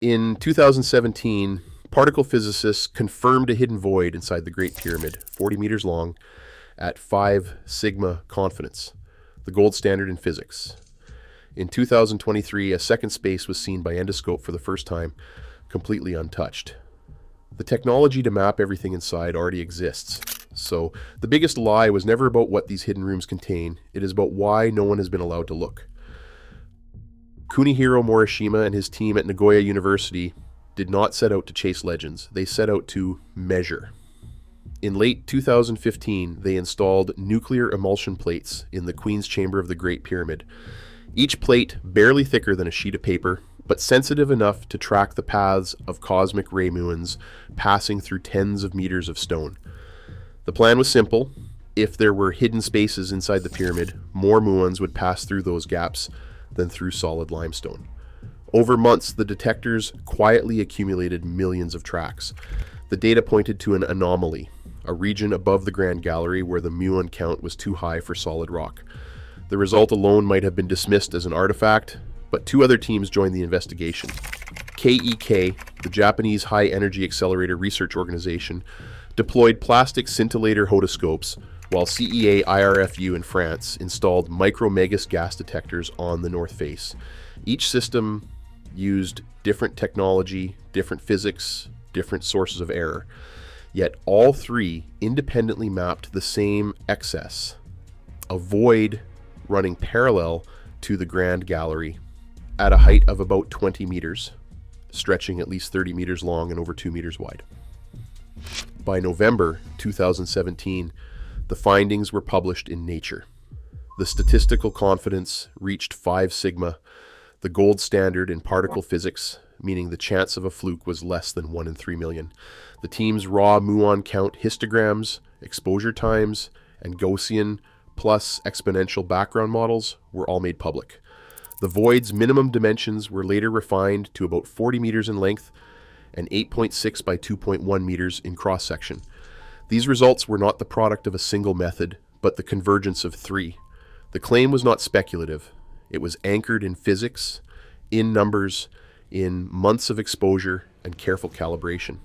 In 2017, particle physicists confirmed a hidden void inside the Great Pyramid, 40 meters long, at 5 sigma confidence, the gold standard in physics. In 2023, a second space was seen by endoscope for the first time, completely untouched. The technology to map everything inside already exists. So the biggest lie was never about what these hidden rooms contain. It is about why no one has been allowed to look. Kunihiro Morishima and his team at Nagoya University did not set out to chase legends. They set out to measure. In late 2015, they installed nuclear emulsion plates in the Queen's Chamber of the Great Pyramid. Each plate barely thicker than a sheet of paper, but sensitive enough to track the paths of cosmic ray muons passing through tens of meters of stone. The plan was simple. If there were hidden spaces inside the pyramid, more muons would pass through those gaps than through solid limestone. Over months, the detectors quietly accumulated millions of tracks. The data pointed to an anomaly, a region above the Grand Gallery where the muon count was too high for solid rock. The result alone might have been dismissed as an artifact, but 2 other teams joined the investigation. KEK, the Japanese High Energy Accelerator Research Organization, deployed plastic scintillator hodoscopes, while CEA IRFU in France installed micro-Megas gas detectors on the north face. Each system used different technology, different physics, different sources of error. Yet all 3 independently mapped the same excess, a void running parallel to the Grand Gallery at a height of about 20 meters, stretching at least 30 meters long and over 2 meters wide. By November 2017, the findings were published in Nature. The statistical confidence reached 5 sigma, the gold standard in particle physics, meaning the chance of a fluke was less than 1 in 3 million. The team's raw muon count histograms, exposure times, and Gaussian plus exponential background models were all made public. The void's minimum dimensions were later refined to about 40 meters in length and 8.6 by 2.1 meters in cross-section. These results were not the product of a single method, but the convergence of 3. The claim was not speculative. It was anchored in physics, in numbers, in months of exposure, and careful calibration.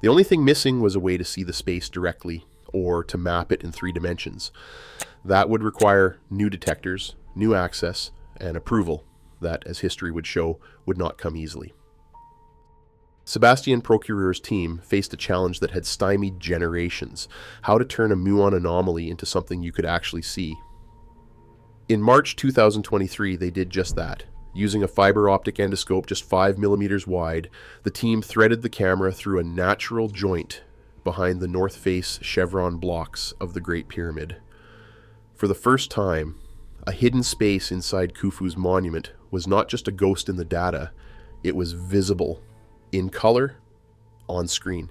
The only thing missing was a way to see the space directly, or to map it in 3 dimensions. That would require new detectors, new access, and approval that, as history would show, would not come easily. Sébastien Procureur's team faced a challenge that had stymied generations: how to turn a muon anomaly into something you could actually see. In March 2023, they did just that. Using a fiber optic endoscope just 5 millimeters wide, the team threaded the camera through a natural joint behind the north face chevron blocks of the Great Pyramid. For the first time, a hidden space inside Khufu's monument was not just a ghost in the data, it was visible, in color, on screen.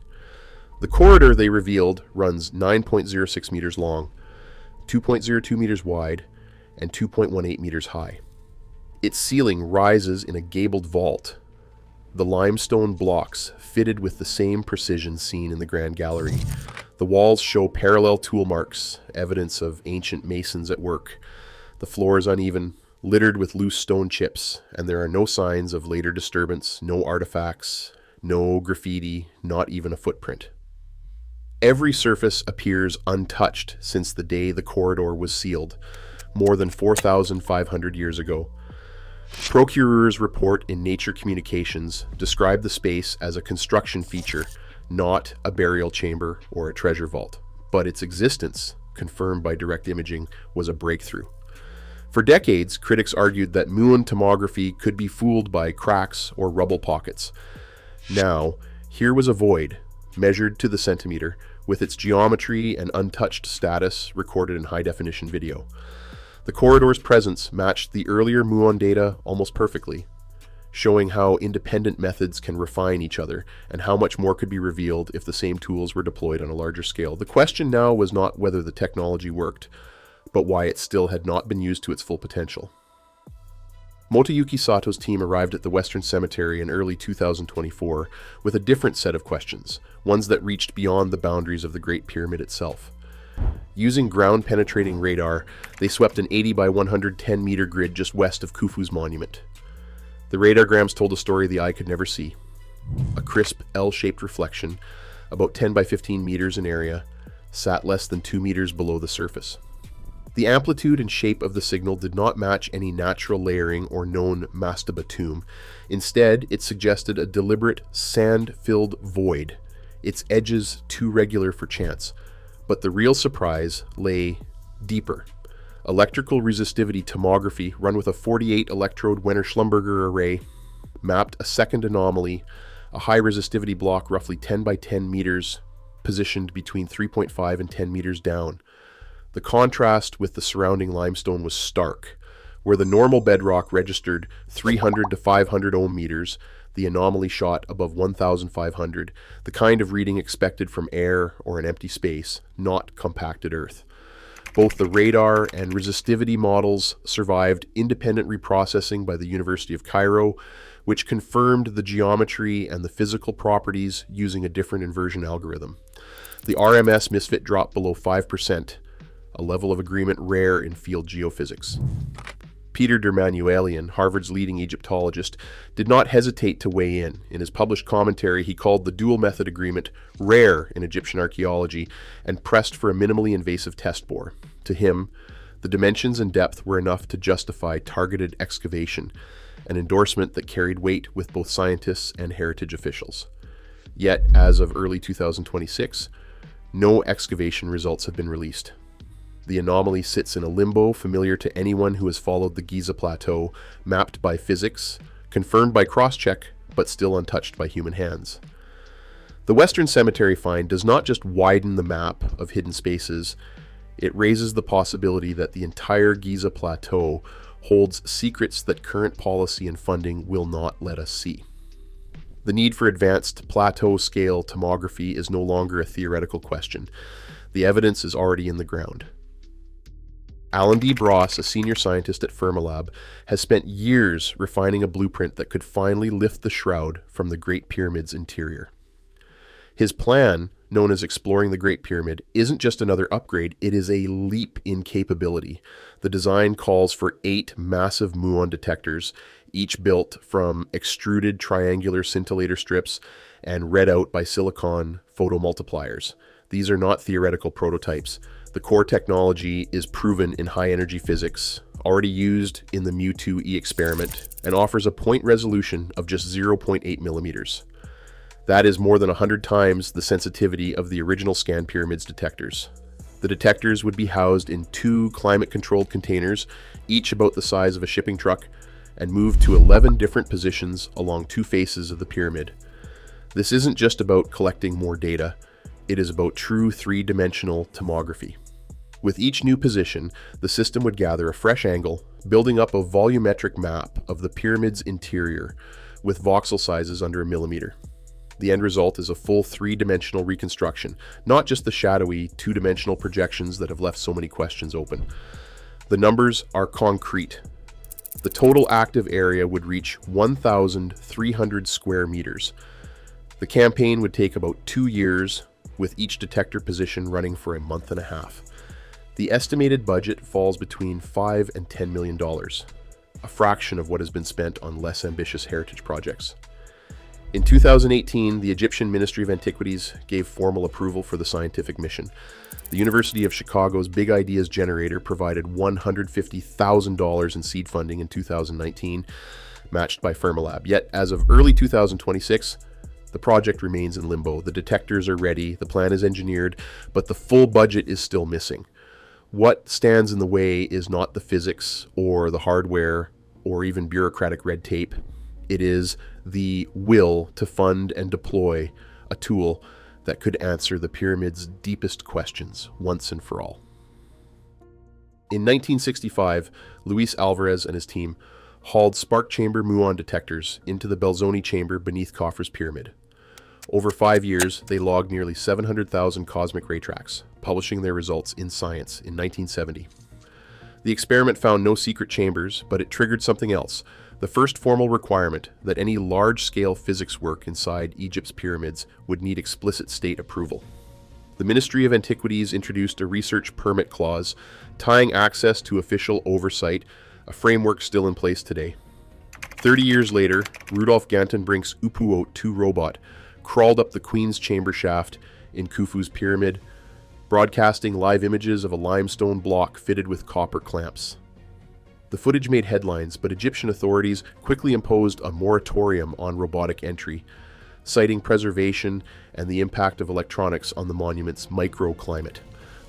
The corridor they revealed runs 9.06 meters long, 2.02 meters wide, and 2.18 meters high. Its ceiling rises in a gabled vault, the limestone blocks fitted with the same precision seen in the Grand Gallery. The walls show parallel tool marks, evidence of ancient masons at work. The floor is uneven, littered with loose stone chips, and there are no signs of later disturbance, no artifacts, no graffiti, not even a footprint. Every surface appears untouched since the day the corridor was sealed, more than 4,500 years ago. Procureur's report in Nature Communications described the space as a construction feature, not a burial chamber or a treasure vault, but its existence, confirmed by direct imaging, was a breakthrough. For decades, critics argued that muon tomography could be fooled by cracks or rubble pockets. Now, here was a void, measured to the centimeter, with its geometry and untouched status recorded in high-definition video. The corridor's presence matched the earlier muon data almost perfectly, showing how independent methods can refine each other and how much more could be revealed if the same tools were deployed on a larger scale. The question now was not whether the technology worked, but why it still had not been used to its full potential. Motoyuki Sato's team arrived at the Western Cemetery in early 2024 with a different set of questions, ones that reached beyond the boundaries of the Great Pyramid itself. Using ground-penetrating radar, they swept an 80 by 110 meter grid just west of Khufu's monument. The radargrams told a story the eye could never see. A crisp L-shaped reflection, about 10 by 15 meters in area, sat less than 2 meters below the surface. The amplitude and shape of the signal did not match any natural layering or known mastaba. Instead, it suggested a deliberate, sand-filled void, its edges too regular for chance. But the real surprise lay deeper. Electrical resistivity tomography, run with a 48-electrode Wenner-Schlumberger array, mapped a second anomaly, a high-resistivity block roughly 10 by 10 meters, positioned between 3.5 and 10 meters down. The contrast with the surrounding limestone was stark. Where the normal bedrock registered 300 to 500 ohm meters, the anomaly shot above 1,500, the kind of reading expected from air or an empty space, not compacted Earth. Both the radar and resistivity models survived independent reprocessing by the University of Cairo, which confirmed the geometry and the physical properties using a different inversion algorithm. The RMS misfit dropped below 5%, a level of agreement rare in field geophysics. Peter Dermanuelian, Harvard's leading Egyptologist, did not hesitate to weigh in. In his published commentary, he called the dual method agreement rare in Egyptian archaeology and pressed for a minimally invasive test bore. To him, the dimensions and depth were enough to justify targeted excavation, an endorsement that carried weight with both scientists and heritage officials. Yet, as of early 2026, no excavation results have been released. The anomaly sits in a limbo familiar to anyone who has followed the Giza Plateau, mapped by physics, confirmed by cross-check, but still untouched by human hands. The Western Cemetery find does not just widen the map of hidden spaces, it raises the possibility that the entire Giza Plateau holds secrets that current policy and funding will not let us see. The need for advanced plateau-scale tomography is no longer a theoretical question. The evidence is already in the ground. Alan D. Bross, a senior scientist at Fermilab, has spent years refining a blueprint that could finally lift the shroud from the Great Pyramid's interior. His plan, known as Exploring the Great Pyramid, isn't just another upgrade, it is a leap in capability. The design calls for 8 massive muon detectors, each built from extruded triangular scintillator strips and read out by silicon photomultipliers. These are not theoretical prototypes. The core technology is proven in high-energy physics, already used in the Mu2E experiment, and offers a point resolution of just 0.8 millimeters. That is more than 100 times the sensitivity of the original scan pyramids detectors. The detectors would be housed in 2 climate-controlled containers, each about the size of a shipping truck, and moved to 11 different positions along 2 faces of the pyramid. This isn't just about collecting more data, it is about true 3-dimensional tomography. With each new position, the system would gather a fresh angle, building up a volumetric map of the pyramid's interior, with voxel sizes under a millimeter. The end result is a full 3-dimensional reconstruction, not just the shadowy 2-dimensional projections that have left so many questions open. The numbers are concrete. The total active area would reach 1,300 square meters. The campaign would take about 2 years, with each detector position running for a month and a half. The estimated budget falls between $5 and $10 million, a fraction of what has been spent on less ambitious heritage projects. In 2018, the Egyptian Ministry of Antiquities gave formal approval for the scientific mission. The University of Chicago's Big Ideas Generator provided $150,000 in seed funding in 2019, matched by Fermilab. Yet, as of early 2026, the project remains in limbo. The detectors are ready, the plan is engineered, but the full budget is still missing. What stands in the way is not the physics or the hardware or even bureaucratic red tape. It is the will to fund and deploy a tool that could answer the pyramid's deepest questions once and for all. In 1965, Luis Alvarez and his team hauled spark chamber muon detectors into the Belzoni chamber beneath Khafre's pyramid. Over 5 years, they logged nearly 700,000 cosmic ray tracks, publishing their results in Science in 1970. The experiment found no secret chambers, but it triggered something else, the first formal requirement that any large-scale physics work inside Egypt's pyramids would need explicit state approval. The Ministry of Antiquities introduced a research permit clause, tying access to official oversight, a framework still in place today. 30 years later, Rudolf Gantenbrink's Upuote 2 robot crawled up the Queen's chamber shaft in Khufu's pyramid, broadcasting live images of a limestone block fitted with copper clamps. The footage made headlines, but Egyptian authorities quickly imposed a moratorium on robotic entry, citing preservation and the impact of electronics on the monument's microclimate.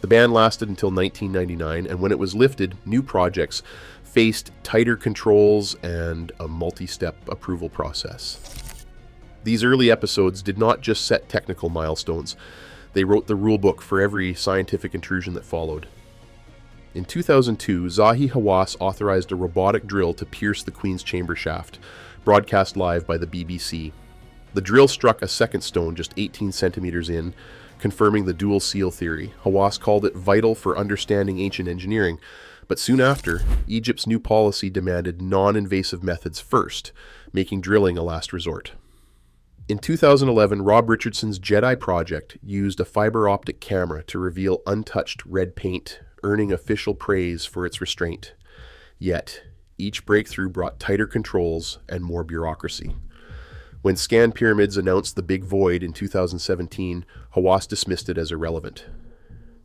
The ban lasted until 1999, and when it was lifted, new projects faced tighter controls and a multi-step approval process. These early episodes did not just set technical milestones, they wrote the rulebook for every scientific intrusion that followed. In 2002, Zahi Hawass authorized a robotic drill to pierce the Queen's chamber shaft, broadcast live by the BBC. The drill struck a second stone just 18 centimeters in, confirming the dual seal theory. Hawass called it vital for understanding ancient engineering, but soon after, Egypt's new policy demanded non-invasive methods first, making drilling a last resort. In 2011, Rob Richardson's Jedi project used a fiber optic camera to reveal untouched red paint, earning official praise for its restraint. Yet, each breakthrough brought tighter controls and more bureaucracy. When Scan Pyramids announced the Big Void in 2017, Hawass dismissed it as irrelevant.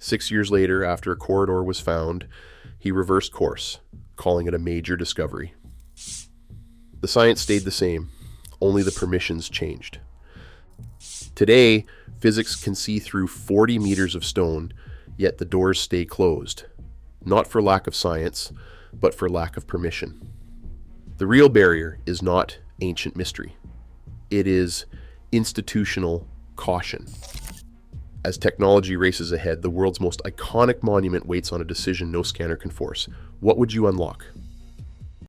6 years later, after a corridor was found, he reversed course, calling it a major discovery. The science stayed the same, only the permissions changed. Today, physics can see through 40 meters of stone, yet the doors stay closed, not for lack of science, but for lack of permission. The real barrier is not ancient mystery. It is institutional caution. As technology races ahead, the world's most iconic monument waits on a decision no scanner can force. What would you unlock?